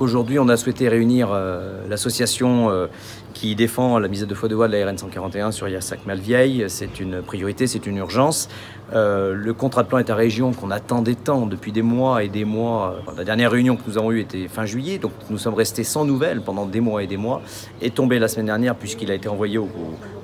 Aujourd'hui, on a souhaité réunir l'association qui défend la mise à 2 fois 2 voies de la RN 141 sur Yersac-Malvieille. C'est une priorité, c'est une urgence. Le contrat de plan État-région qu'on attendait tant depuis des mois et des mois. La dernière réunion que nous avons eue était fin juillet, donc nous sommes restés sans nouvelles pendant des mois et des mois. Est tombé la semaine dernière puisqu'il a été envoyé aux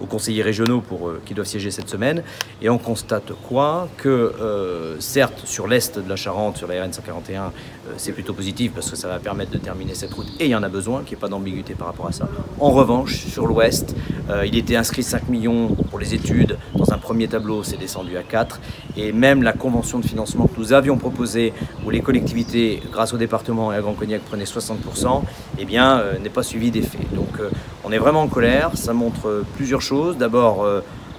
conseillers régionaux qui doivent siéger cette semaine. Et on constate quoi? Que certes, sur l'est de la Charente, sur la RN 141, c'est plutôt positif parce que ça va permettre de terminer cette route et il y en a besoin, qu'il n'y ait pas d'ambiguïté par rapport à ça. En revanche, sur l'ouest, il était inscrit 5 millions pour les études. Dans un premier tableau, c'est descendu à 4. Et même la convention de financement que nous avions proposée, où les collectivités, grâce au département et à Grand Cognac, prenaient 60%, eh bien, n'est pas suivi d'effet. Donc, on est vraiment en colère. Ça montre plusieurs choses. D'abord,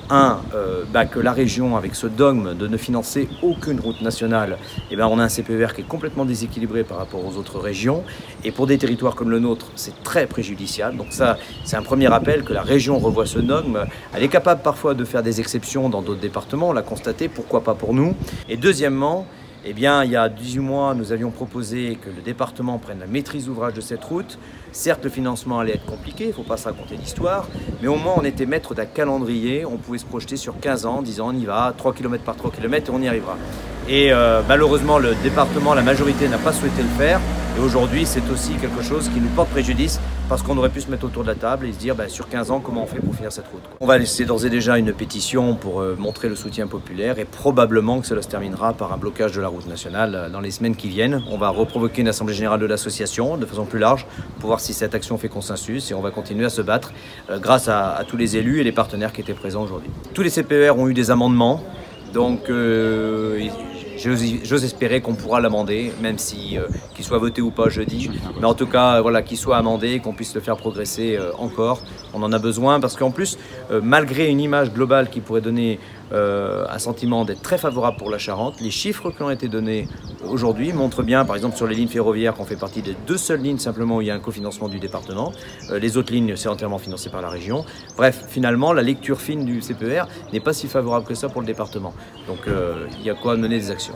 que la région, avec ce dogme de ne financer aucune route nationale, eh bien, on a un CPER qui est complètement déséquilibré par rapport aux autres régions. Et pour des territoires comme le nôtre, c'est très préjudiciable. Donc ça, c'est un premier appel que la région revoie ce dogme. Elle est capable parfois de faire des exceptions dans d'autres départements, on l'a constaté, pourquoi pas pour nous. Et deuxièmement, eh bien, il y a 18 mois, nous avions proposé que le département prenne la maîtrise d'ouvrage de cette route. Certes, le financement allait être compliqué, il ne faut pas se raconter l'histoire, mais au moins on était maître d'un calendrier, on pouvait se projeter sur 15 ans, en disant on y va, 3 km par 3 km et on y arrivera. Et malheureusement, le département, la majorité n'a pas souhaité le faire. Et aujourd'hui, c'est aussi quelque chose qui nous porte préjudice parce qu'on aurait pu se mettre autour de la table et se dire sur 15 ans, comment on fait pour finir cette route, quoi. On va laisser d'ores et déjà une pétition pour montrer le soutien populaire et probablement que cela se terminera par un blocage de la route nationale dans les semaines qui viennent. On va reprovoquer une assemblée générale de l'association de façon plus large pour voir si cette action fait consensus et on va continuer à se battre grâce à tous les élus et les partenaires qui étaient présents aujourd'hui. Tous les CPER ont eu des amendements, donc j'ose espérer qu'on pourra l'amender, même si qu'il soit voté ou pas jeudi. Mais en tout cas, voilà, qu'il soit amendé, qu'on puisse le faire progresser encore. On en a besoin parce qu'en plus, malgré une image globale qui pourrait donner un sentiment d'être très favorable pour la Charente, les chiffres qui ont été donnés aujourd'hui montrent bien, par exemple sur les lignes ferroviaires, qu'on fait partie des 2 seules lignes simplement où il y a un cofinancement du département. Les autres lignes, c'est entièrement financé par la région. Bref, finalement, la lecture fine du CPER n'est pas si favorable que ça pour le département. Donc il y a quoi mener des actions.